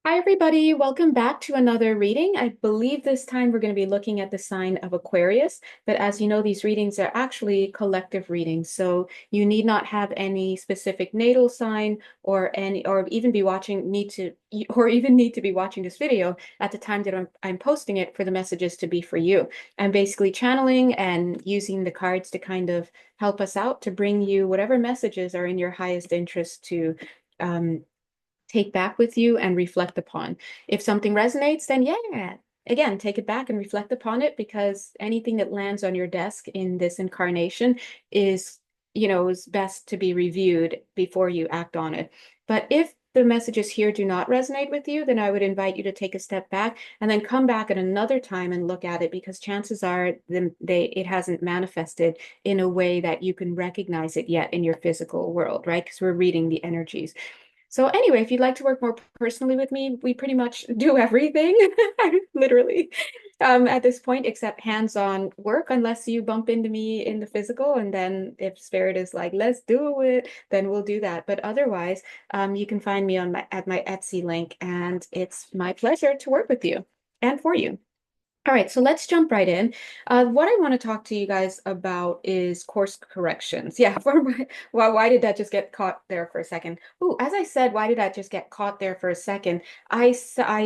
Hi, everybody. Welcome back to another reading. I believe this time we're going to be looking at the sign of Aquarius. But as you know, these readings are actually collective readings. So you need not have any specific natal sign or even be watching, or even need to be watching this video at the time that I'm posting it for the messages to be for you. I'm basically channeling and using the cards to kind of help us out to bring you whatever messages are in your highest interest to um, take back with you and reflect upon. If something resonates, then yeah, again, take it back and reflect upon it because anything that lands on your desk in this incarnation is best to be reviewed before you act on it. But if the messages here do not resonate with you, then I would invite you to take a step back and then come back at another time and look at it because chances are it hasn't manifested in a way that you can recognize it yet in your physical world, right? Because we're reading the energies. So anyway, if you'd like to work more personally with me, we pretty much do everything, literally, at this point, except hands-on work, unless you bump into me in the physical. And then if spirit is like, let's do it, then we'll do that. But otherwise, you can find me at my Etsy link, and it's my pleasure to work with you and for you. All right, so let's jump right in. What I want to talk to you guys about is course corrections. Yeah, why did that just get caught there for a second? Oh, as I said, why did that just get caught there for a second? I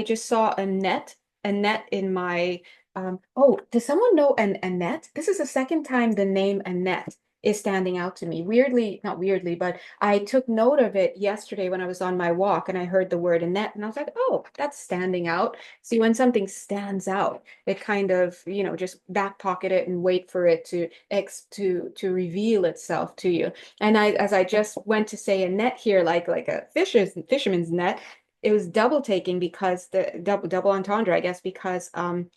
just saw a net in my oh, does someone know an Annette? This is the second time the name Annette is standing out to me. Weirdly, not weirdly, but I took note of it yesterday when I was on my walk and I heard the word Annette and I was like, oh, that's standing out. See, when something stands out, it kind of, just back pocket it and wait for it to reveal itself to you. And as I just went to say a net here, like a fisherman's net, it was double taking because the double entendre, I guess, because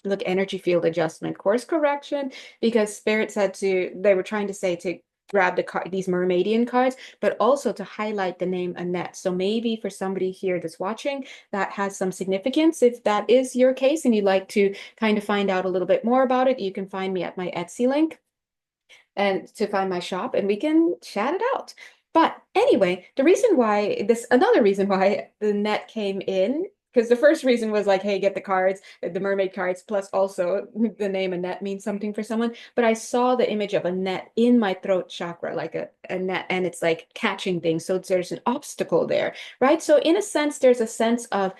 look, energy field adjustment, course correction, because Spirit said they were trying to say to grab these Mermaidian cards, but also to highlight the name Annette. So maybe for somebody here that's watching, that has some significance. If that is your case and you'd like to kind of find out a little bit more about it, you can find me at my Etsy link and to find my shop and we can chat it out. But anyway, another reason why the net came in, because the first reason was like, hey, get the cards, the mermaid cards, plus also the name Annette means something for someone. But I saw the image of a net in my throat chakra, like a net, and it's like catching things. So there's an obstacle there, right? So in a sense, there's a sense of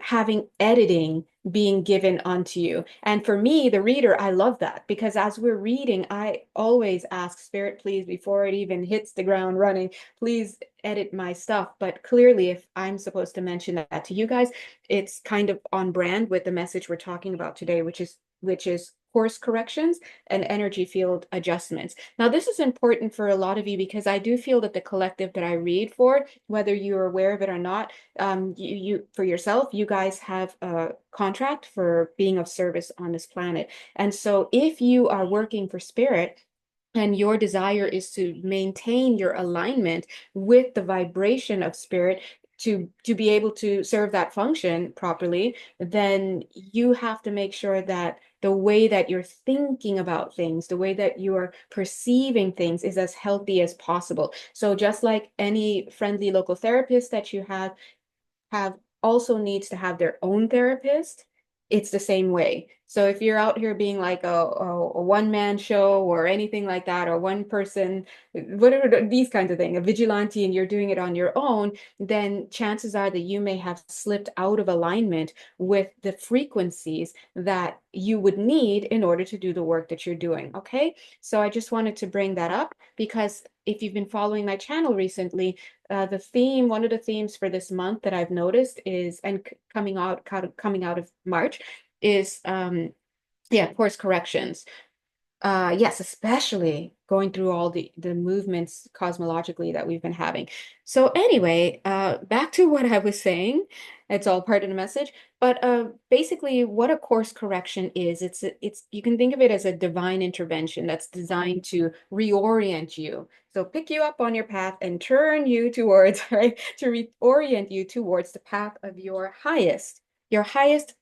having editing being given onto you. And for me, the reader, I love that because as we're reading, I always ask Spirit, please, before it even hits the ground running, please edit my stuff. But clearly, if I'm supposed to mention that to you guys, it's kind of on brand with the message we're talking about today, which is course corrections and energy field adjustments. Now, this is important for a lot of you because I do feel that the collective that I read for, whether you're aware of it or not, you for yourself, you guys have a contract for being of service on this planet. And so if you are working for spirit, and your desire is to maintain your alignment with the vibration of spirit to be able to serve that function properly, then you have to make sure that the way that you're thinking about things, the way that you're perceiving things is as healthy as possible. So just like any friendly local therapist that you have also needs to have their own therapist, it's the same way. So if you're out here being like a one-man show or anything like that, or one person, whatever these kinds of things, a vigilante, and you're doing it on your own, then chances are that you may have slipped out of alignment with the frequencies that you would need in order to do the work that you're doing. Okay. So I just wanted to bring that up because if you've been following my channel recently, one of the themes for this month that I've noticed is, and coming out of March, is yeah, course corrections. Yes, especially going through all the movements cosmologically that we've been having. So anyway, back to what I was saying. It's all part of the message. But basically, what a course correction is, it's you can think of it as a divine intervention that's designed to reorient you. So pick you up on your path and turn you towards, right, to reorient you towards the path of your highest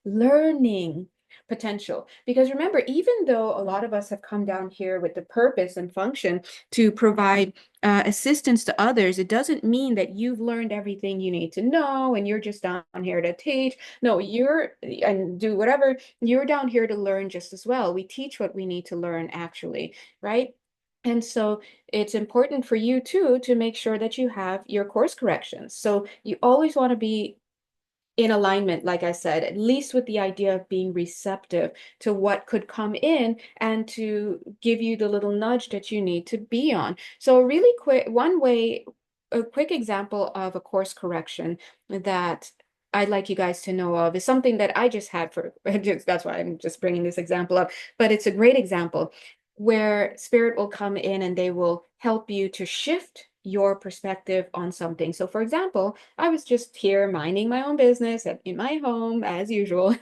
learning. potential. Because remember, even though a lot of us have come down here with the purpose and function to provide assistance to others, it doesn't mean that you've learned everything you need to know and you're just down here to teach. No, you're and do whatever. You're down here to learn just as well. We teach what we need to learn, actually, right? And so it's important for you too to make sure that you have your course corrections. So you always want to be in alignment, like I said, at least with the idea of being receptive to what could come in and to give you the little nudge that you need to be on. So really quick, a quick example of a course correction that I'd like you guys to know of is something that I just had for, that's why I'm just bringing this example up, but it's a great example where spirit will come in and they will help you to shift your perspective on something. So for example, I was just here minding my own business in my home as usual.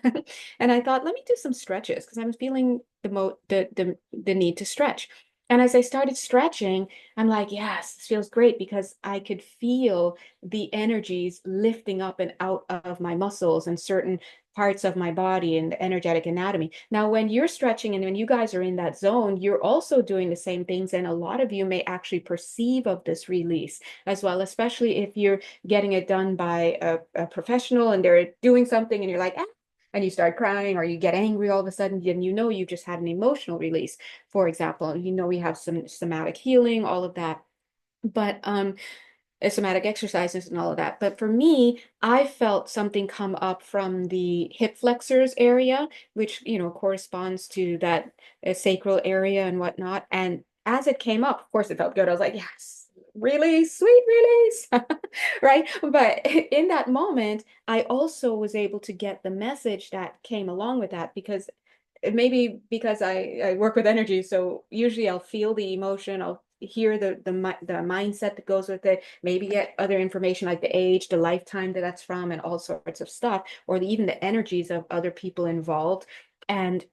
And I thought, let me do some stretches because I was feeling the need to stretch. And as I started stretching, I'm like, yes, this feels great because I could feel the energies lifting up and out of my muscles and certain parts of my body and the energetic anatomy. Now, when you're stretching and when you guys are in that zone, you're also doing the same things. And a lot of you may actually perceive of this release as well, especially if you're getting it done by a professional and they're doing something and you're like, ah, and you start crying or you get angry all of a sudden, then you know you just had an emotional release, for example. You know, we have some somatic healing, all of that. But somatic exercises and all of that. But for me, I felt something come up from the hip flexors area, which, you know, corresponds to that sacral area and whatnot. And as it came up, of course, it felt good. I was like, yes, really sweet release, right? But in that moment, I also was able to get the message that came along with that because maybe because I work with energy, so usually I'll feel the emotion, I'll hear the mindset that goes with it, maybe get other information like the age, the lifetime that that's from, and all sorts of stuff, or even the energies of other people involved. And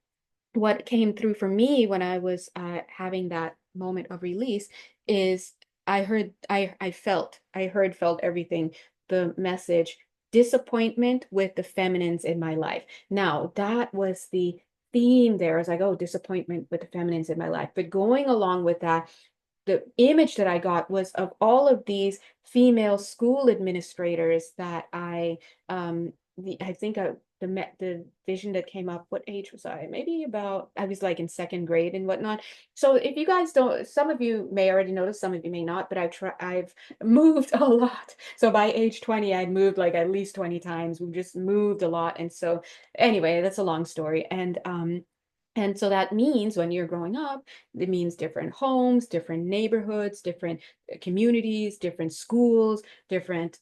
what came through for me when I was having that moment of release is felt everything, the message, disappointment with the feminines in my life. Now, that was the theme there. I was like, oh, disappointment with the feminines in my life. But going along with that, the image that I got was of all of these female school administrators that I think the vision that came up, what age was I? Maybe about, I was like in second grade and whatnot. So if you guys don't, some of you may already notice, some of you may not, but I've moved a lot. So by age 20, I'd moved like at least 20 times. We've just moved a lot. And so anyway, that's a long story. And so that means when you're growing up, it means different homes, different neighborhoods, different communities, different schools, different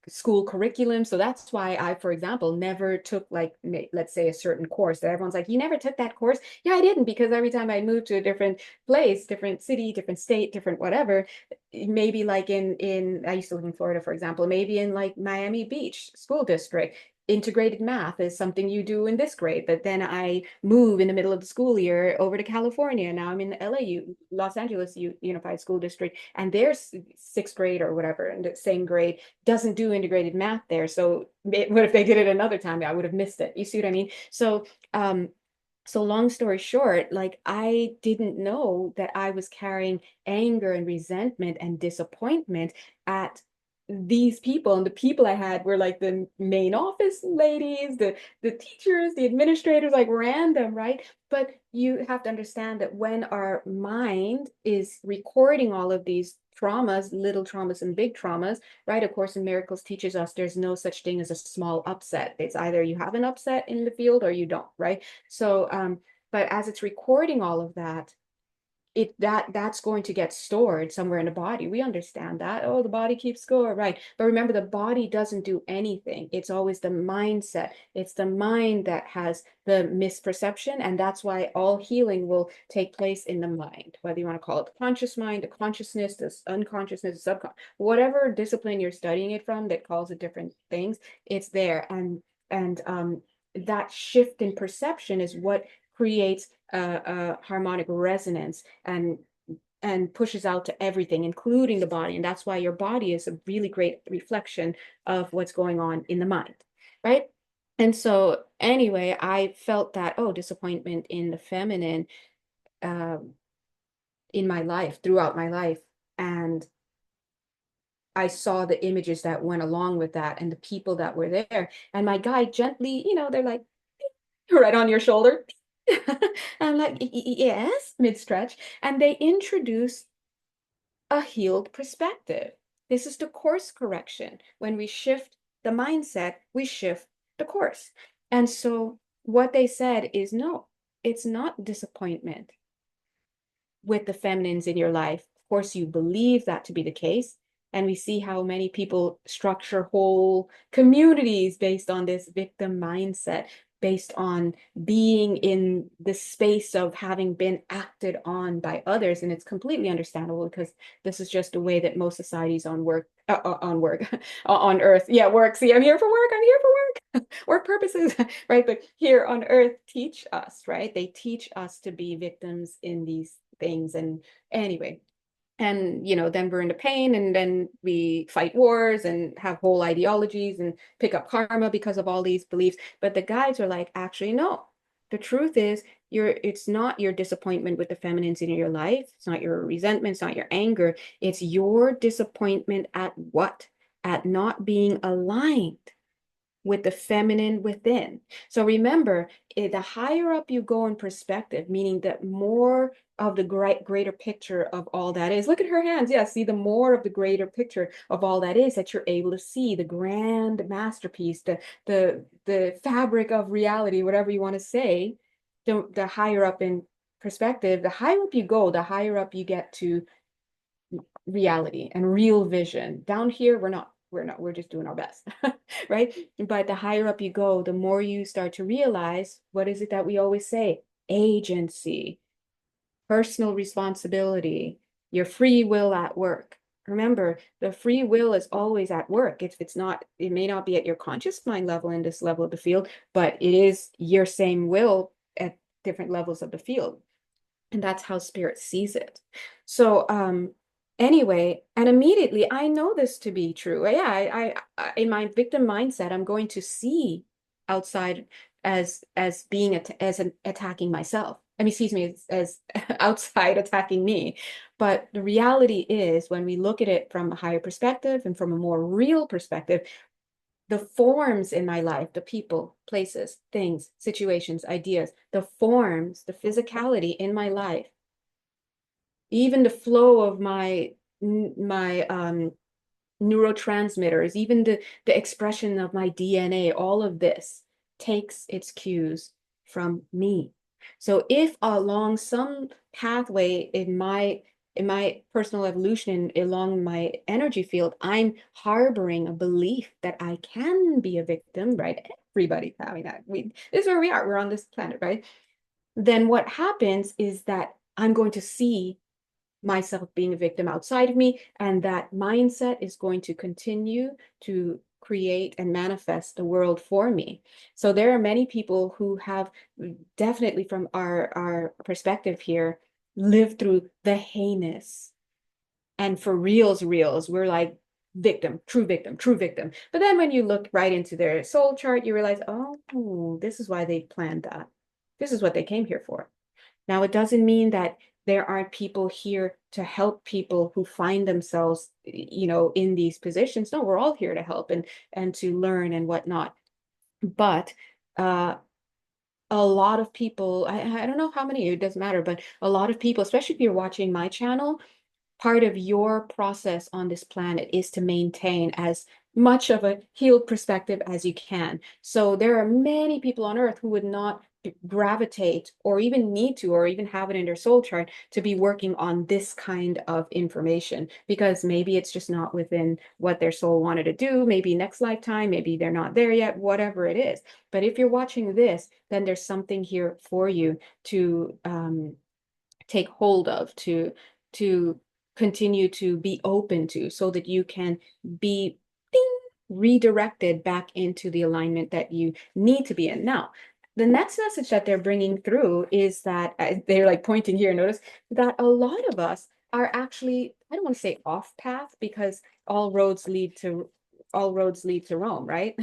school curriculum. So that's why I, for example, never took like, let's say a certain course that everyone's like, you never took that course? Yeah, I didn't, because every time I moved to a different place, different city, different state, different whatever, maybe like in I used to live in Florida, for example, maybe in like Miami Beach school district, integrated math is something you do in this grade, but then I move in the middle of the school year over to California. Now I'm in LAU, Los Angeles Unified School District, and there's sixth grade or whatever, and the same grade doesn't do integrated math there. So what if they did it another time? I would have missed it. You see what I mean? So long story short, like I didn't know that I was carrying anger and resentment and disappointment at these people. And the people I had were like the main office ladies, the teachers, the administrators, like random, right? But you have to understand that when our mind is recording all of these traumas, little traumas and big traumas, right? Of Course in Miracles teaches us there's no such thing as a small upset. It's either you have an upset in the field or you don't, right? So, but as it's recording all of that, that's going to get stored somewhere in the body. We understand that. Oh, the body keeps score, right? But remember, the body doesn't do anything. It's always the mindset. It's the mind that has the misperception, and that's why all healing will take place in the mind. Whether you want to call it the conscious mind, the consciousness, the unconsciousness, the subconscious, whatever discipline you're studying it from that calls it different things, it's there. And that shift in perception is what creates a harmonic resonance and pushes out to everything, including the body. And that's why your body is a really great reflection of what's going on in the mind, right? And so anyway, I felt that, oh, disappointment in the feminine um, in my life, throughout my life. And I saw the images that went along with that and the people that were there. And my guide gently, they're like right on your shoulder. I'm like, yes, mid stretch. And they introduce a healed perspective. This is the course correction. When we shift the mindset, we shift the course. And so what they said is no, it's not disappointment with the feminines in your life. Of course, you believe that to be the case. And we see how many people structure whole communities based on this victim mindset, based on being in the space of having been acted on by others. And it's completely understandable because this is just the way that most societies on work, on earth. Yeah, work. See, I'm here for work. I'm here for work. Work purposes, right? But here on earth teach us, right? They teach us to be victims in these things. And anyway, and then we're into pain, and then we fight wars and have whole ideologies and pick up karma because of all these beliefs. But the guides are like, actually, no. The truth is, it's not your disappointment with the feminines in your life. It's not your resentment. It's not your anger. It's your disappointment at what? At not being aligned with the feminine within. So remember, the higher up you go in perspective, meaning that more of the greater picture of all that is. Look at her hands. Yeah, see, the more of the greater picture of all that is that you're able to see, the grand masterpiece, the fabric of reality, whatever you want to say, the higher up in perspective, the higher up you go, the higher up you get to reality and real vision. Down here, we're just doing our best, right? But the higher up you go, the more you start to realize, what is it that we always say? Agency, personal responsibility, your free will at work. Remember, the free will is always at work. It's not, it may not be at your conscious mind level in this level of the field, but it is your same will at different levels of the field. And that's how spirit sees it. So anyway, and immediately I know this to be true. Yeah, I in my victim mindset, I'm going to see outside as being as an attacking myself. I mean, excuse me, as outside attacking me. But the reality is, when we look at it from a higher perspective and from a more real perspective, the forms in my life, the people, places, things, situations, ideas, the forms, the physicality in my life, even the flow of my neurotransmitters, even the expression of my DNA, all of this takes its cues from me. So if along some pathway in my personal evolution along my energy field, I'm harboring a belief that I can be a victim, right? Everybody's having that. This is where we are. We're on this planet, right? Then what happens is that I'm going to see myself being a victim outside of me, and that mindset is going to continue to create and manifest the world for me. So there are many people who have, definitely from our perspective here, lived through the heinous, and for reals, we're like victim, true victim, true victim. But then when you look right into their soul chart, you realize, oh, this is why they planned that. This is what they came here for. Now, it doesn't mean that there aren't people here to help people who find themselves, in these positions. No, we're all here to help and to learn and whatnot. But uh, a lot of people, I don't know how many, it doesn't matter, but a lot of people, especially if you're watching my channel, part of your process on this planet is to maintain as much of a healed perspective as you can. So there are many people on earth who would not gravitate or even need to, or even have it in their soul chart to be working on this kind of information, because maybe it's just not within what their soul wanted to do. Maybe next lifetime, maybe they're not there yet, whatever it is. But if you're watching this, then there's something here for you to take hold of, to continue to be open to, so that you can be ding, redirected back into the alignment that you need to be in. Now, the next message that they're bringing through is that they're like pointing here, notice that a lot of us are actually, I don't want to say off path, because all roads lead to Rome, right?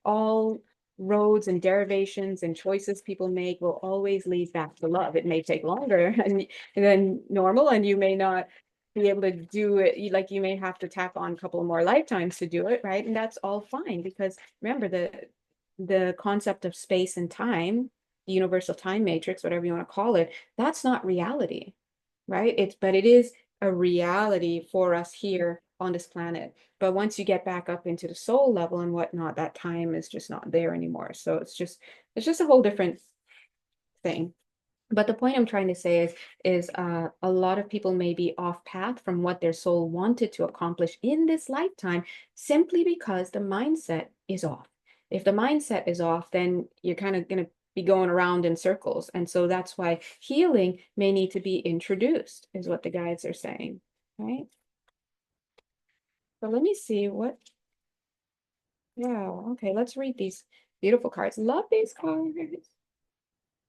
all roads and derivations and choices people make will always lead back to love. It may take longer than normal, and you may not be able to do it. Like, you may have to tack on a couple more lifetimes to do it, right? And that's all fine, because remember, the concept of space and time, the universal time matrix, whatever you want to call it, that's not reality, right? But it is a reality for us here on this planet. But once you get back up into the soul level and whatnot, that time is just not there anymore. So it's just a whole different thing. But the point I'm trying to say is a lot of people may be off path from what their soul wanted to accomplish in this lifetime, simply because the mindset is off. If the mindset is off, then you're kind of going to be going around in circles. And so that's why healing may need to be introduced, is what the guides are saying, right? So let me see what, yeah, okay, let's read these beautiful cards. Love these cards.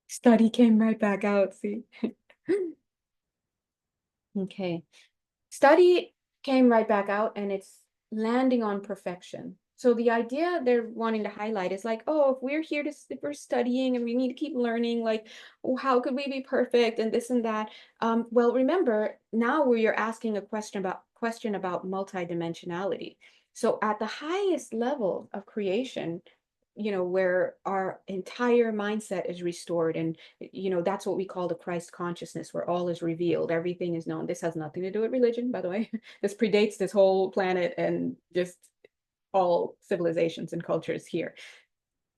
Study came right back out, see? Okay. Study came right back out, and it's landing on perfection. So the idea they're wanting to highlight is like, oh, if we're here if we're studying and we need to keep learning, like, oh, how could we be perfect and this and that? Well, remember, now we are asking a question about multidimensionality. So at the highest level of creation, where our entire mindset is restored, and that's what we call the Christ consciousness, where all is revealed, everything is known. This has nothing to do with religion, by the way. This predates this whole planet and just all civilizations and cultures here.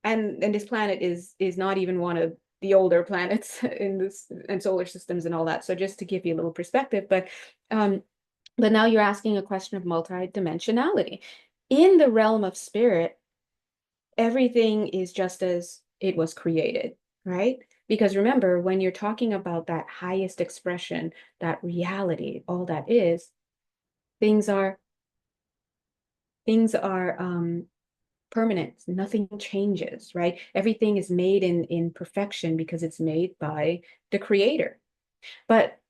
And this planet is not even one of the older planets in this and solar systems and all that. So just to give you a little perspective, but now you're asking a question of multidimensionality. In the realm of spirit, everything is just as it was created, right? Because remember, when you're talking about that highest expression, that reality, all that is, things are permanent. Nothing changes, right? Everything is made in perfection because it's made by the creator. But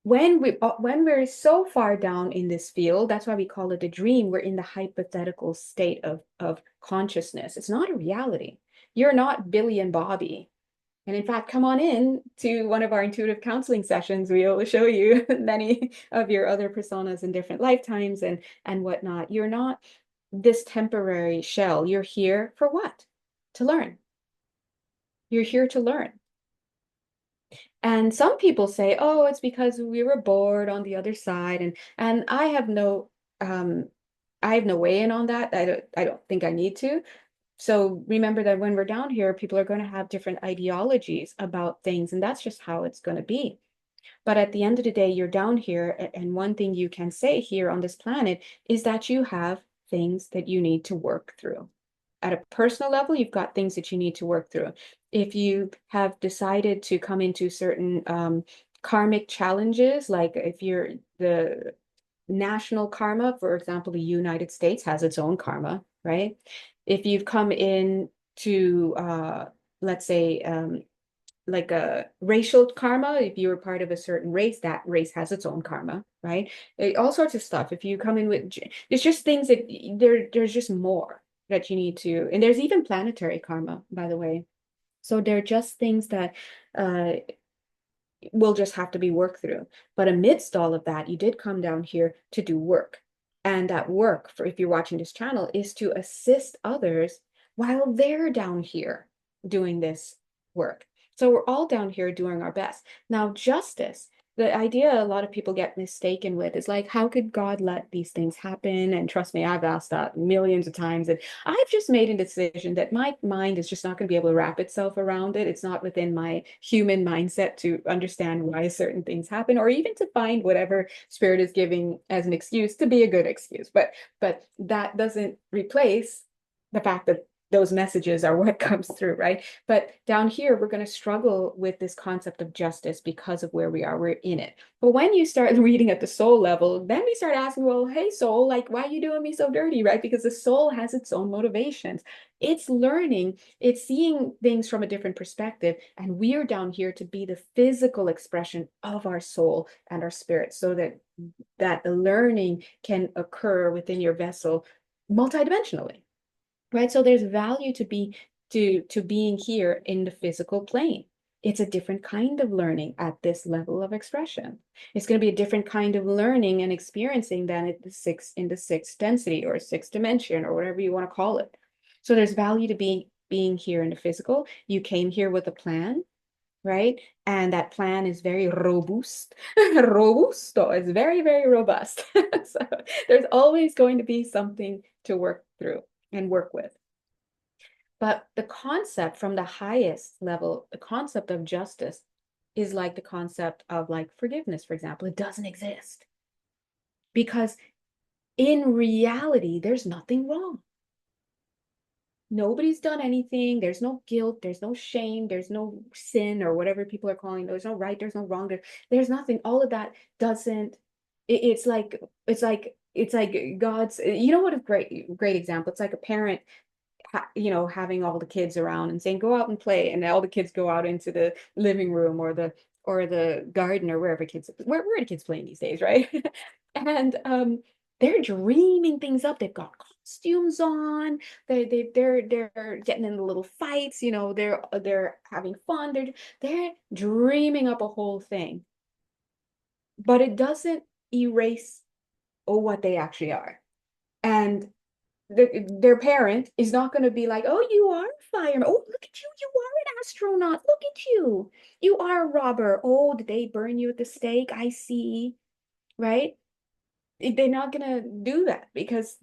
when we're so far down in this field, that's why we call it a dream. We're in the hypothetical state of consciousness. It's not a reality. You're not Billy and Bobby. And in fact, come on in to one of our intuitive counseling sessions. We'll show you many of your other personas in different lifetimes and whatnot. You're not this temporary shell. You're here for what? To learn. You're here to learn. And some people say, oh, it's because we were bored on the other side. And I have no way in on that. I don't think I need to. So remember that when we're down here, people are going to have different ideologies about things, and that's just how it's going to be. But at the end of the day, you're down here, and one thing you can say here on this planet is that you have things that you need to work through. At a personal level, you've got things that you need to work through. If you have decided to come into certain karmic challenges, like if you're the national karma, for example, the United States has its own karma, right? If you've come in to, let's say, like a racial karma, if you were part of a certain race, that race has its own karma, right? All sorts of stuff. If you come in with, it's just things that there's just more that you need to, and there's even planetary karma, by the way. So they're just things that uh, will just have to be worked through. But amidst all of that, you did come down here to do work. And that work, for if you're watching this channel, is to assist others while they're down here doing this work. So we're all down here doing our best. Now, justice, the idea a lot of people get mistaken with is like, how could God let these things happen? And trust me, I've asked that millions of times. And I've just made a decision that my mind is just not going to be able to wrap itself around it. It's not within my human mindset to understand why certain things happen, or even to find whatever spirit is giving as an excuse to be a good excuse. But that doesn't replace the fact that those messages are what comes through, right? But down here, we're going to struggle with this concept of justice because of where we are. We're in it. But when you start reading at the soul level, then we start asking, well, hey, soul, like, why are you doing me so dirty, right? Because the soul has its own motivations. It's learning, it's seeing things from a different perspective. And we are down here to be the physical expression of our soul and our spirit, so that the learning can occur within your vessel multidimensionally. right? So there's value to being here in the physical plane. It's a different kind of learning at this level of expression. It's going to be a different kind of learning and experiencing than at the sixth density or sixth dimension or whatever you want to call it. So there's value to being here in the physical. You came here with a plan, right? And that plan is very robust. Robusto is very, very robust. So there's always going to be something to work through and work with. But the concept from the highest level, the concept of justice is like the concept of like forgiveness, for example. It doesn't exist because in reality, there's nothing wrong. Nobody's done anything. There's no guilt. There's no shame. There's no sin or whatever people are calling. There's no right. There's no wrong. There's nothing. All of that doesn't. It's like God's. You know what a great example. It's like a parent having all the kids around and saying, go out and play. And all the kids go out into the living room or the garden or wherever kids, where are the kids playing these days, right? And they're dreaming things up. They've got costumes on. They're getting into little fights. They're having fun. They're dreaming up a whole thing. But it doesn't erase what they actually are. And their parent is not going to be like, oh, you are a fireman. Oh, look at you. You are an astronaut. Look at you. You are a robber. Oh, did they burn you at the stake? I see. Right? They're not going to do that because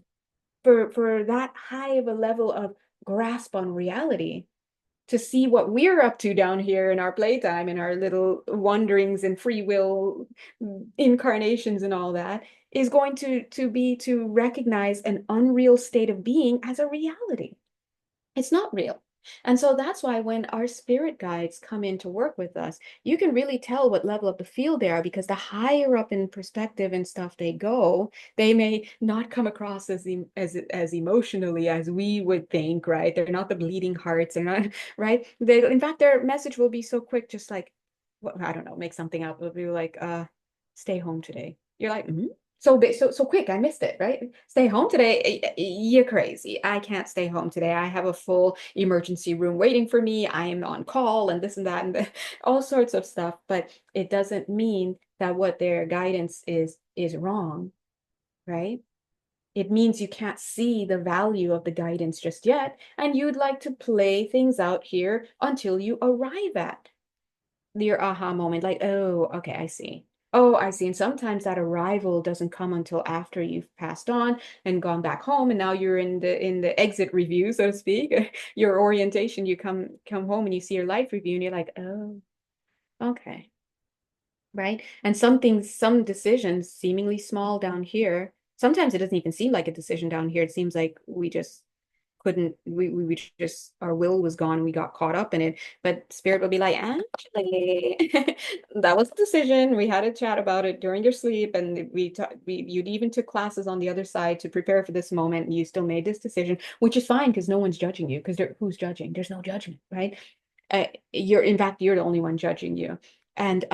for that high of a level of grasp on reality, to see what we're up to down here in our playtime and our little wanderings and free will incarnations and all that is going to recognize an unreal state of being as a reality. It's not real. And so that's why when our spirit guides come in to work with us, you can really tell what level of the field they are because the higher up in perspective and stuff they go, they may not come across as emotionally as we would think, right? They're not the bleeding hearts, they're not, right? In fact, their message will be so quick, just like, well, I don't know, make something up. It'll be like, stay home today. You're like, mm-hmm. So quick, I missed it, right? Stay home today? You're crazy. I can't stay home today. I have a full emergency room waiting for me. I am on call and this and that and all sorts of stuff. But it doesn't mean that what their guidance is wrong, right? It means you can't see the value of the guidance just yet, and you'd like to play things out here until you arrive at your aha moment, like, oh, okay, I see. Oh, I see. And sometimes that arrival doesn't come until after you've passed on and gone back home, and now you're in the exit review, so to speak, your orientation. You come home and you see your life review, and you're like, oh, okay, right? And some decisions, seemingly small down here, sometimes it doesn't even seem like a decision down here. It seems like we just couldn't we just our will was gone and we got caught up in it, but spirit will be like, actually that was a decision. We had a chat about it during your sleep, and you'd even took classes on the other side to prepare for this moment, and you still made this decision, which is fine because no one's judging you, because who's judging? There's no judgment, right? In fact, you're the only one judging you. And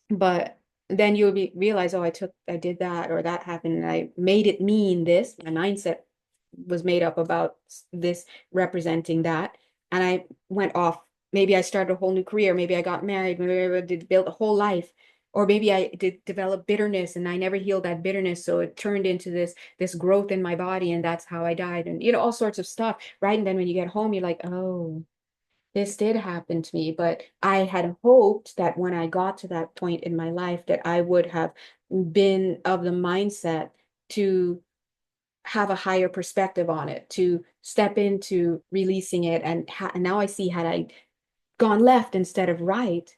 but then you'll realize, oh, I did that, or that happened, and I made it mean this. My mindset was made up about this representing that. And I went off. Maybe I started a whole new career. Maybe I got married. Maybe I did build a whole life. Or maybe I did develop bitterness and I never healed that bitterness. So it turned into this growth in my body, and that's how I died. And all sorts of stuff. Right. And then when you get home, you're like, oh, this did happen to me, but I had hoped that when I got to that point in my life that I would have been of the mindset to have a higher perspective on it, to step into releasing it. And now I see, had I gone left instead of right,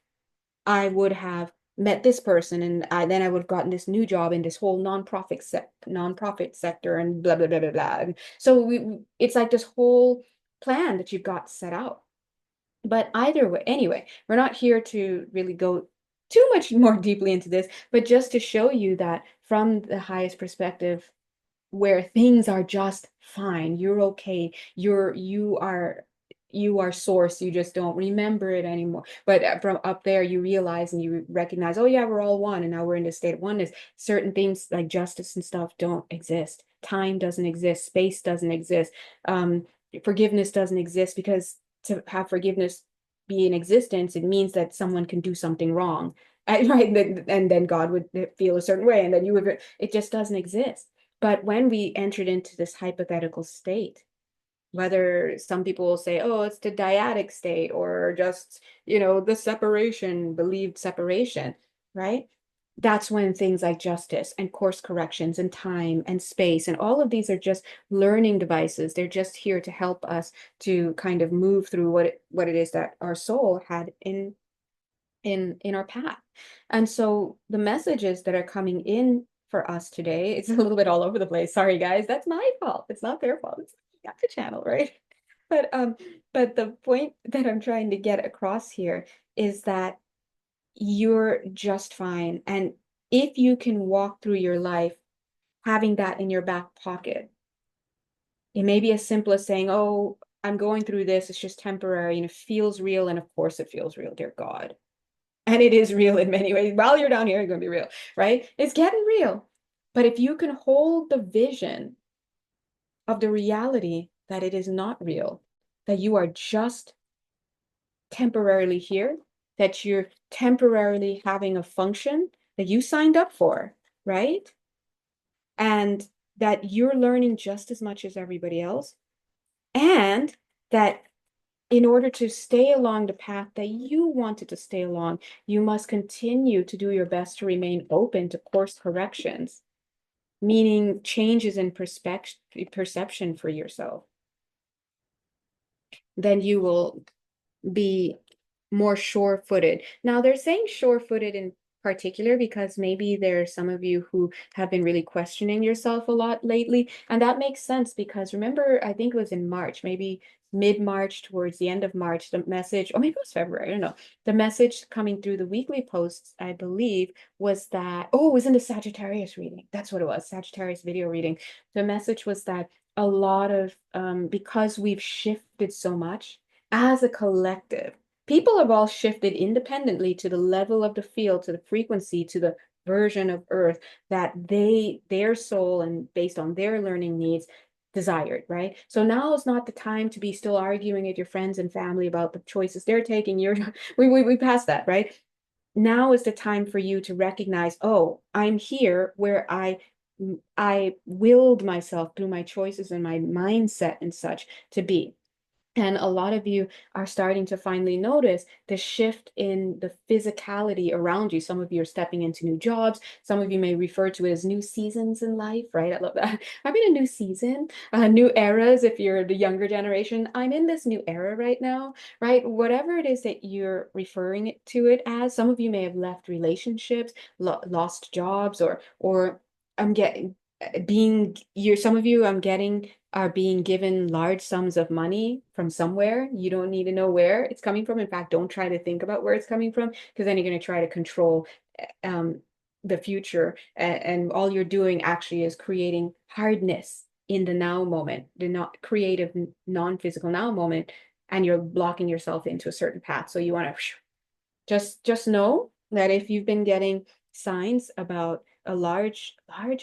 I would have met this person, and then I would have gotten this new job in this whole nonprofit sector and blah blah blah blah blah. And so it's like this whole plan that you've got set out. But either way, anyway, we're not here to really go too much more deeply into this, but just to show you that from the highest perspective, where things are just fine, you're okay, you are you are source, you just don't remember it anymore. But from up there, you realize and you recognize, oh yeah, we're all one, and now we're in a state of oneness. Certain things like justice and stuff don't exist. Time doesn't exist. Space doesn't exist. Um, Forgiveness doesn't exist, because to have forgiveness be in existence, it means that someone can do something wrong, right? And then God would feel a certain way, and then you would. It just doesn't exist. But when we entered into this hypothetical state, whether some people will say, oh, it's the dyadic state, or just, the separation, believed separation, right? That's when things like justice and course corrections and time and space and all of these are just learning devices. They're just here to help us to kind of move through what it is that our soul had in our path. And so the messages that are coming in for us today, it's a little bit all over the place. Sorry, guys, that's my fault. It's not their fault. It's got the channel, right? But the point that I'm trying to get across here is that you're just fine. And if you can walk through your life having that in your back pocket, it may be as simple as saying, oh, I'm going through this, it's just temporary and it feels real. And of course it feels real, dear God. And it is real in many ways. While you're down here, it's going to be real, right? It's getting real. But if you can hold the vision of the reality that it is not real, that you are just temporarily here, that you're temporarily having a function that you signed up for, right? And that you're learning just as much as everybody else, and that in order to stay along the path that you wanted to stay along, you must continue to do your best to remain open to course corrections, meaning changes in perception for yourself. Then you will be more sure-footed. Now they're saying sure-footed in particular because maybe there are some of you who have been really questioning yourself a lot lately. And that makes sense because remember, I think it was in March, maybe mid-March towards the end of March, the message, or maybe it was February, I don't know. The message coming through the weekly posts, I believe, was that, oh, it was in the Sagittarius reading. That's what it was, Sagittarius video reading. The message was that a lot of, because we've shifted so much as a collective, people have all shifted independently to the level of the field, to the frequency, to the version of Earth that their soul and based on their learning needs desired, right? So now is not the time to be still arguing with your friends and family about the choices they're taking. We passed that, right? Now is the time for you to recognize, oh, I'm here where I willed myself through my choices and my mindset and such to be. And a lot of you are starting to finally notice the shift in the physicality around you. Some of you are stepping into new jobs. Some of you may refer to it as new seasons in life, right? I love that. I'm in a new season, new eras. If you're the younger generation, I'm in this new era right now, right? Whatever it is that you're referring to it as, some of you may have left relationships, lost jobs, or I'm getting being you're some of you I'm getting are being given large sums of money from somewhere. You don't need to know where it's coming from. In fact, don't try to think about where it's coming from, because then you're going to try to control um, the future. And all you're doing actually is creating hardness in the now moment, the not creative, non-physical now moment, and you're blocking yourself into a certain path. So you want to just know that if you've been getting signs about a large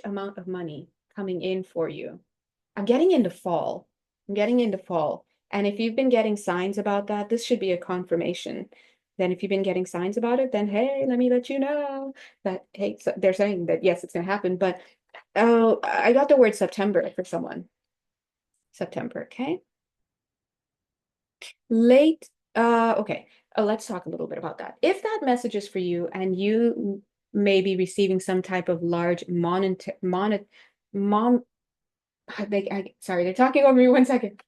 amount of money coming in for you, I'm getting into fall. I'm getting into fall. And if you've been getting signs about that, this should be a confirmation. Then if you've been getting signs about it, then hey, let me let you know that, hey, so they're saying that yes, it's going to happen. But oh, I got the word September for someone. September, okay? Late, okay. Let's talk a little bit about that. If that message is for you and you may be receiving some type of large mon sorry, they're talking over me 1 second.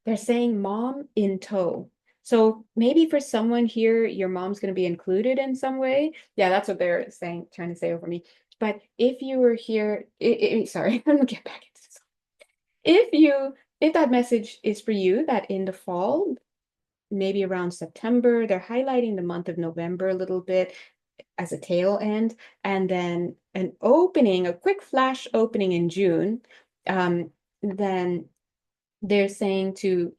They're saying mom in tow. So maybe for someone here, your mom's going to be included in some way. Yeah, that's what they're saying, trying to say over me. But if you were here, sorry, I'm gonna get back into this. If that message is for you, that in the fall, maybe around September, they're highlighting the month of November a little bit as a tail end, and then an opening, a quick flash opening in June, then they're saying to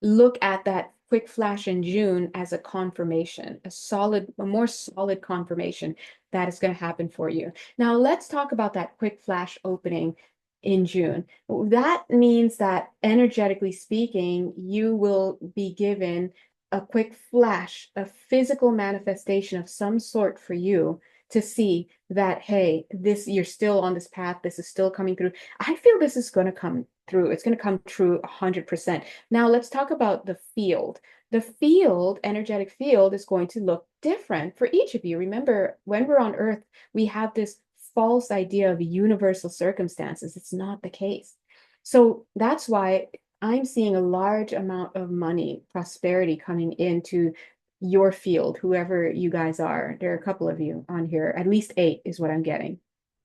look at that quick flash in June as a confirmation, a more solid confirmation that is going to happen for you. Now, let's talk about that quick flash opening in June. That means that energetically speaking, you will be given a quick flash, a physical manifestation of some sort for you to see that, hey, this, you're still on this path, this is still coming through. I feel this is going to come through. It's going to come true 100%. Now let's talk about the field. The field, energetic field, is going to look different for each of you. Remember, when we're on Earth, we have this false idea of universal circumstances. It's not the case. So that's why I'm seeing a large amount of money, prosperity coming into your field, whoever you guys are. There are a couple of you on here, at least 8 is what I'm getting.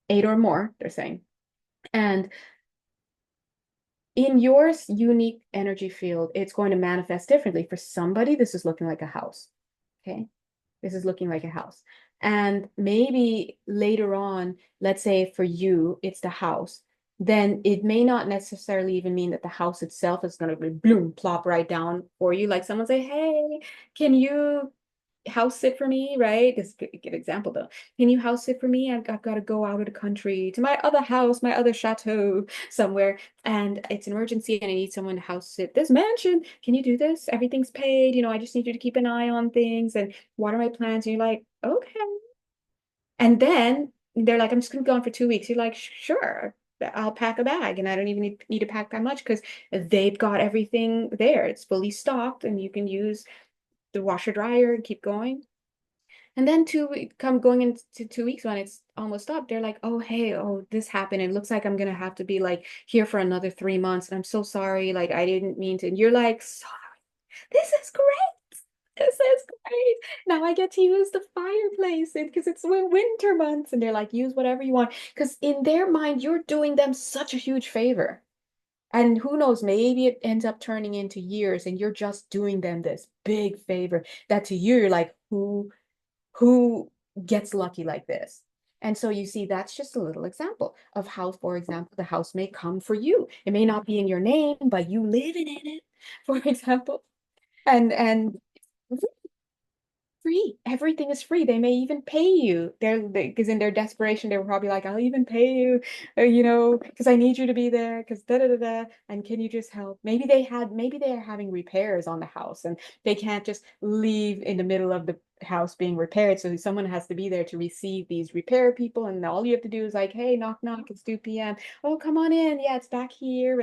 8 or more, they're saying. And in your unique energy field, it's going to manifest differently. For somebody, this is looking like a house. Okay. This is looking like a house. And maybe later on, let's say for you, it's the house, then it may not necessarily even mean that the house itself is going to be bloom, plop right down for you. Like someone say, hey, can you house sit for me, right? This is a good example though. Can you house sit for me? I've got to go out of the country to my other house, my other chateau somewhere, and it's an emergency and I need someone to house sit this mansion. Can you do this? Everything's paid. I just need you to keep an eye on things and what are my plans? And you're like, okay. And then they're like, I'm just gonna go on for 2 weeks. You're like, sure. I'll pack a bag and I don't even need to pack that much because they've got everything there. It's fully stocked and you can use the washer dryer and keep going. And then come going into 2 weeks when it's almost up, they're like, oh, hey, oh, this happened. It looks like I'm gonna have to be like here for another 3 months. And I'm so sorry. Like I didn't mean to. And you're like, sorry, this is great. This is great. Now I get to use the fireplace because it's winter months. And they're like, use whatever you want. Because in their mind, you're doing them such a huge favor. And who knows, maybe it ends up turning into years and you're just doing them this big favor that to you, you're like, who gets lucky like this? And so you see, that's just a little example of how, for example, the house may come for you. It may not be in your name, but you living in it, for example. And free. Everything is free. They may even pay you. Because in their desperation, they were probably like, I'll even pay you, because I need you to be there, because da da da da. And can you just help? Maybe they are having repairs on the house and they can't just leave in the middle of the house being repaired. So someone has to be there to receive these repair people. And all you have to do is like, hey, knock, knock, it's 2 p.m. Oh, come on in. Yeah, it's back here.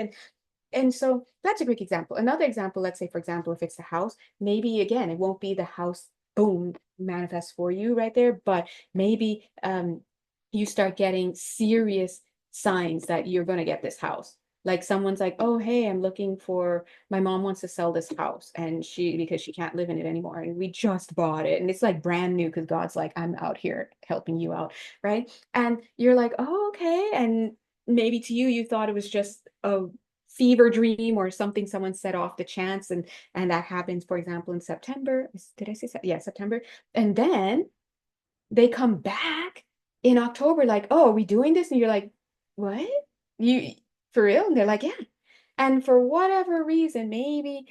And so that's a great example. Another example, let's say, for example, if it's the house, maybe again, it won't be the house, boom, manifest for you right there, but maybe you start getting serious signs that you're going to get this house. Like someone's like, oh, hey, my mom wants to sell this house and because she can't live in it anymore. And we just bought it. And it's like brand new because God's like, I'm out here helping you out. Right. And you're like, oh, okay. And maybe to you, you thought it was just a fever dream or something someone set off the chance and that happens, for example, in September. Did I say yeah, September? And then they come back in October like, oh, are we doing this? And you're like, what? You for real? And they're like, yeah. And for whatever reason, maybe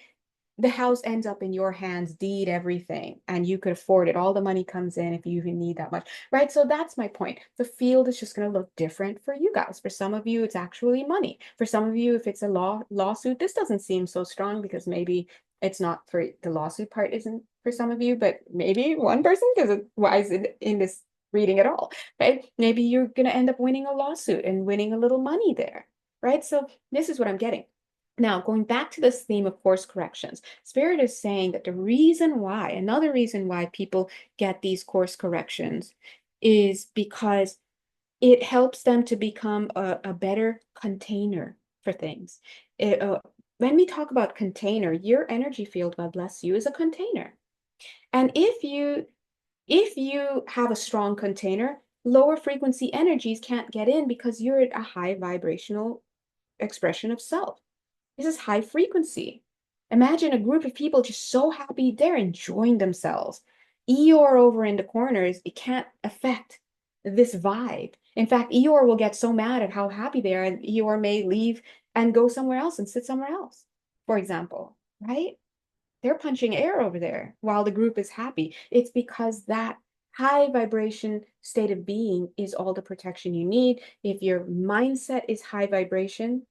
the house ends up in your hands, deed everything, and you could afford it. All the money comes in if you even need that much, right? So that's my point. The field is just going to look different for you guys. For some of you, it's actually money. For some of you, if it's a lawsuit, this doesn't seem so strong because maybe it's not for the lawsuit part isn't for some of you, but maybe one person, because why is it in this reading at all, right? Maybe you're going to end up winning a lawsuit and winning a little money there, right? So this is what I'm getting. Now, going back to this theme of course corrections, Spirit is saying that another reason why people get these course corrections is because it helps them to become a better container for things. When we talk about container, your energy field, God bless you, is a container. And if you have a strong container, lower frequency energies can't get in because you're at a high vibrational expression of self. This is high frequency. Imagine a group of people just so happy they're enjoying themselves. Eeyore over in the corners, it can't affect this vibe. In fact, Eeyore will get so mad at how happy they are, and Eeyore may leave and go somewhere else and sit somewhere else, for example, right? They're punching air over there while the group is happy. It's because that high vibration state of being is all the protection you need. If your mindset is high vibration,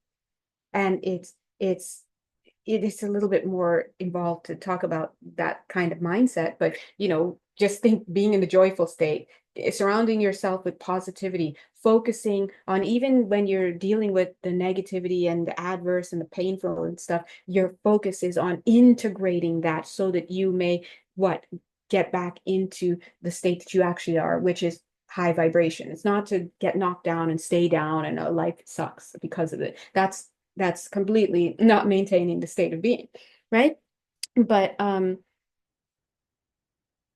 and it is a little bit more involved to talk about that kind of mindset, but just think being in the joyful state, surrounding yourself with positivity, focusing on, even when you're dealing with the negativity and the adverse and the painful and stuff, your focus is on integrating that so that you may what get back into the state that you actually are, which is high vibration. It's not to get knocked down and stay down and life sucks because of it. That's completely not maintaining the state of being, right? But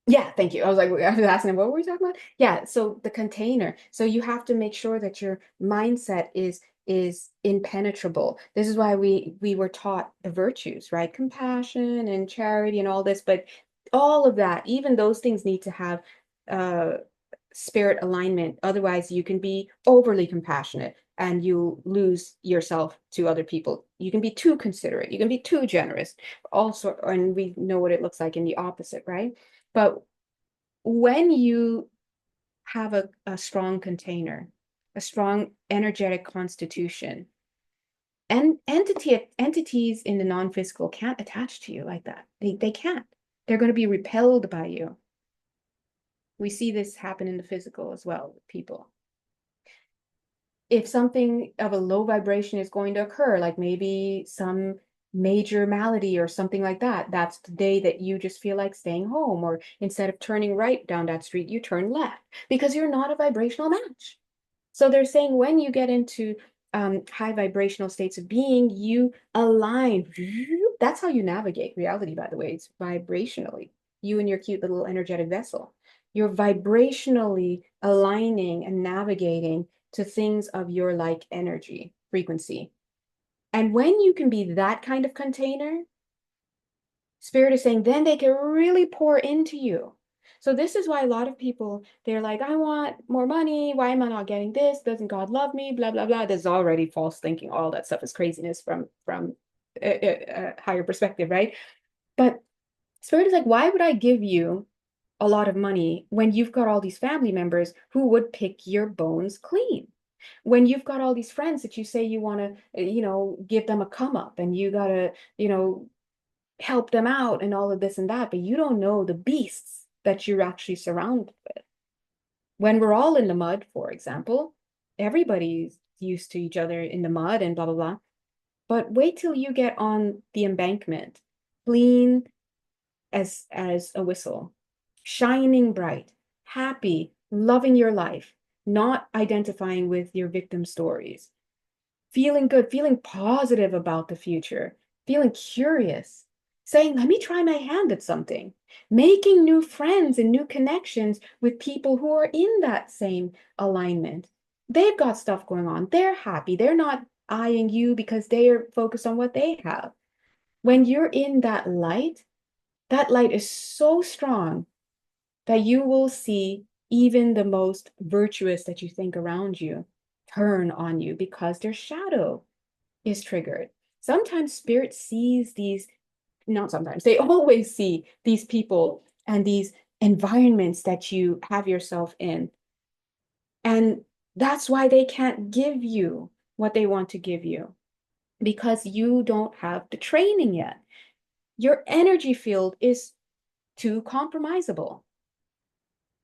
yeah, thank you. I was like, I was asking him, what were we talking about? Yeah, so the container. So you have to make sure that your mindset is impenetrable. This is why we were taught the virtues, right? Compassion and charity and all this, but all of that, even those things need to have uh spirit alignment. Otherwise, you can be overly compassionate and you lose yourself to other people. You can be too considerate. You can be too generous. Also, and we know what it looks like in the opposite, right? But when you have a strong container, a strong energetic constitution, and entities in the non-physical can't attach to you like that. They can't. They're going to be repelled by you. We see this happen in the physical as well with people. If something of a low vibration is going to occur, like maybe some major malady or something like that, that's the day that you just feel like staying home, or instead of turning right down that street, you turn left because you're not a vibrational match. So they're saying when you get into high vibrational states of being, you align. That's how you navigate reality, by the way. It's vibrationally. You and your cute little energetic vessel. You're vibrationally aligning and navigating to things of your like energy frequency. And when you can be that kind of container, Spirit is saying, then they can really pour into you. So this is why a lot of people, they're like, I want more money. Why am I not getting this? Doesn't God love me? Blah, blah, blah. There's already false thinking. All that stuff is craziness from a higher perspective, right? But Spirit is like, why would I give you a lot of money when you've got all these family members who would pick your bones clean? When you've got all these friends that you say you want to, give them a come up, and you got to, help them out and all of this and that, but you don't know the beasts that you're actually surrounded with. When we're all in the mud, for example, everybody's used to each other in the mud and blah, blah, blah. But wait till you get on the embankment, clean as a whistle, shining bright, happy, loving your life, not identifying with your victim stories, feeling good, feeling positive about the future, feeling curious, saying, let me try my hand at something, making new friends and new connections with people who are in that same alignment. They've got stuff going on. They're happy. They're not eyeing you because they are focused on what they have. When you're in that light is so strong that you will see even the most virtuous that you think around you turn on you because their shadow is triggered. Sometimes spirit sees these, not sometimes, they always see these people and these environments that you have yourself in. And that's why they can't give you what they want to give you, because you don't have the training yet. Your energy field is too compromisable.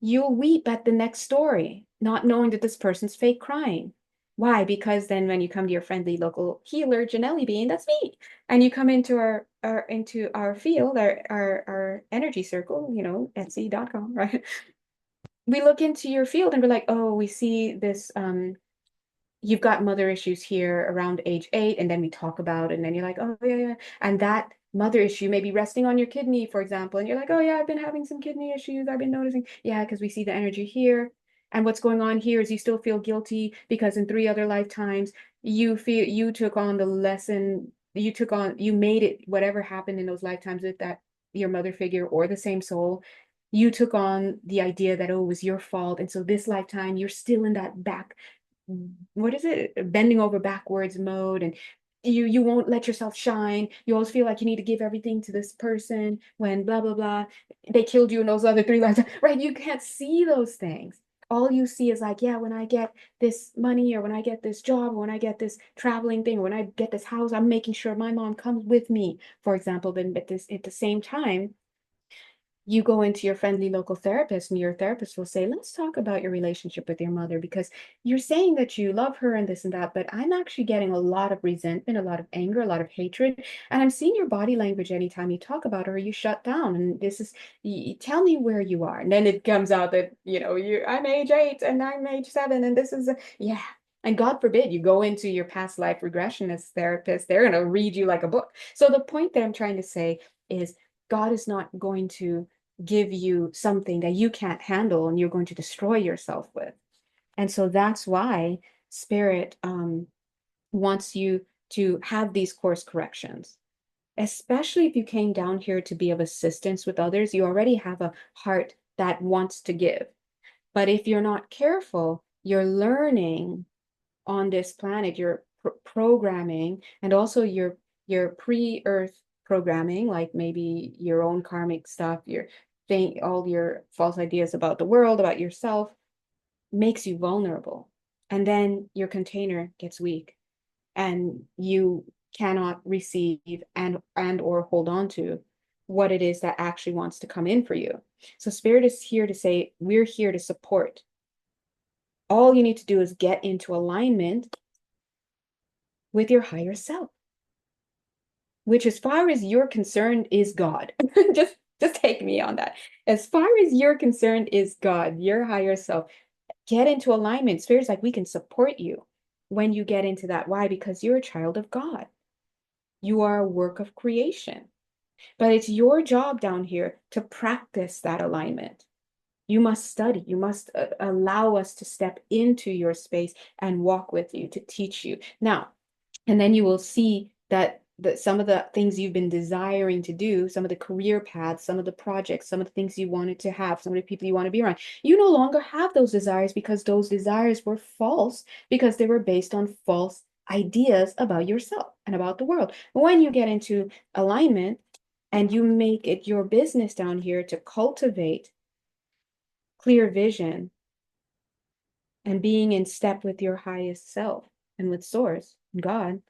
You'll weep at the next story, not knowing that this person's fake crying. Why? Because then when you come to your friendly local healer, Janelli Bean, that's me, and you come into our field, our energy circle, Etsy.com, right? We look into your field and we're like, oh, we see this you've got mother issues here around age 8, and then we talk about it, and then you're like, oh yeah, yeah. And that mother issue may be resting on your kidney, for example, and you're like, oh yeah, I've been having some kidney issues, I've been noticing. Yeah, because we see the energy here. And what's going on here is you still feel guilty because in 3 other lifetimes you took on the lesson, you made it, whatever happened in those lifetimes with that your mother figure or the same soul, you took on the idea that, oh, it was your fault. And so this lifetime you're still in that back, what is it, bending over backwards mode, and you won't let yourself shine. You always feel like you need to give everything to this person when blah blah blah. They killed you in those other three lives, right? You can't see those things. All you see is like, yeah, when I get this money, or when I get this job, or when I get this traveling thing, or when I get this house, I'm making sure my mom comes with me, for example. Then at the same time, you go into your friendly local therapist, and your therapist will say, let's talk about your relationship with your mother, because you're saying that you love her and this and that, but I'm actually getting a lot of resentment, a lot of anger, a lot of hatred, and I'm seeing your body language anytime you talk about her, you shut down. And this is, you tell me where you are. And then it comes out that, I'm age 8 and I'm age 7, and this is yeah. And God forbid you go into your past life regressionist therapist, they're going to read you like a book. So the point that I'm trying to say is, God is not going to give you something that you can't handle and you're going to destroy yourself with. And so that's why Spirit wants you to have these course corrections, especially if you came down here to be of assistance with others. You already have a heart that wants to give. But if you're not careful, you're learning on this planet, you're programming, and also your pre-earth programming, like maybe your own karmic stuff, your thing, all your false ideas about the world, about yourself, makes you vulnerable. And then your container gets weak, and you cannot receive and or hold on to what it is that actually wants to come in for you. So Spirit is here to say, we're here to support. All you need to do is get into alignment with your higher self, which, as far as you're concerned, is God. just take me on that. As far as you're concerned, is God, your higher self. Get into alignment. Spirit's like, we can support you when you get into that. Why? Because you're a child of God. You are a work of creation. But it's your job down here to practice that alignment. You must study. You must allow us to step into your space and walk with you, to teach you. Now, and then you will see that some of the things you've been desiring to do, some of the career paths, some of the projects, some of the things you wanted to have, some of the people you want to be around, you no longer have those desires, because those desires were false, because they were based on false ideas about yourself and about the world. When you get into alignment and you make it your business down here to cultivate clear vision and being in step with your highest self and with Source, God,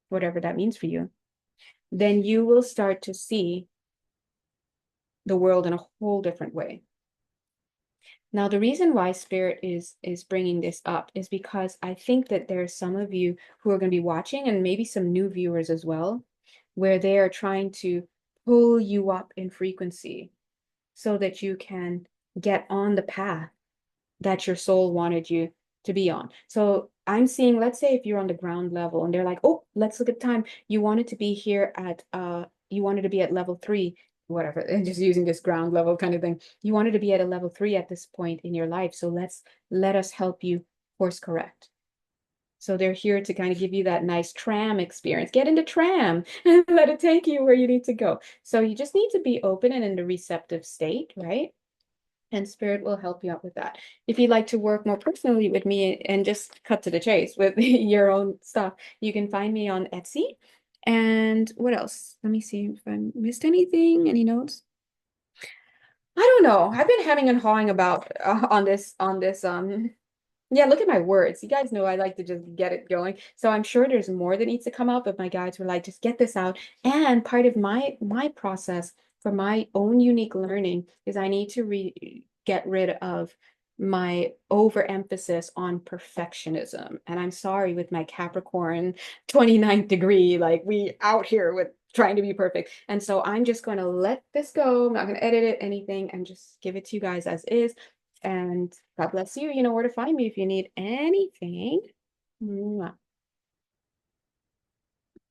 whatever that means for you, then you will start to see the world in a whole different way. Now, the reason why Spirit is bringing this up is because I think that there are some of you who are going to be watching, and maybe some new viewers as well, where they are trying to pull you up in frequency so that you can get on the path that your soul wanted you to be on. So I'm seeing, let's say if you're on the ground level and they're like, oh, let's look at time. You wanted to be here at you wanted to be at level 3, whatever, and just using this ground level kind of thing. You wanted to be at a level 3 at this point in your life. So let us help you course correct. So they're here to kind of give you that nice tram experience. Get in the tram and let it take you where you need to go. So you just need to be open and in the receptive state, right? And Spirit will help you out with that. If you'd like to work more personally with me and just cut to the chase with your own stuff, you can find me on Etsy. And what else? Let me see if I missed anything. Any notes? I don't know. I've been hemming and hawing about on this yeah, look at my words. You guys know I like to just get it going. So I'm sure there's more that needs to come out, but my guides were like, just get this out. And part of my process for my own unique learning is I need to get rid of my overemphasis on perfectionism. And I'm sorry, with my Capricorn 29th degree, like we out here with trying to be perfect. And so I'm just going to let this go. I'm not going to edit it, anything, and just give it to you guys as is. And God bless you. You know where to find me if you need anything. Mwah.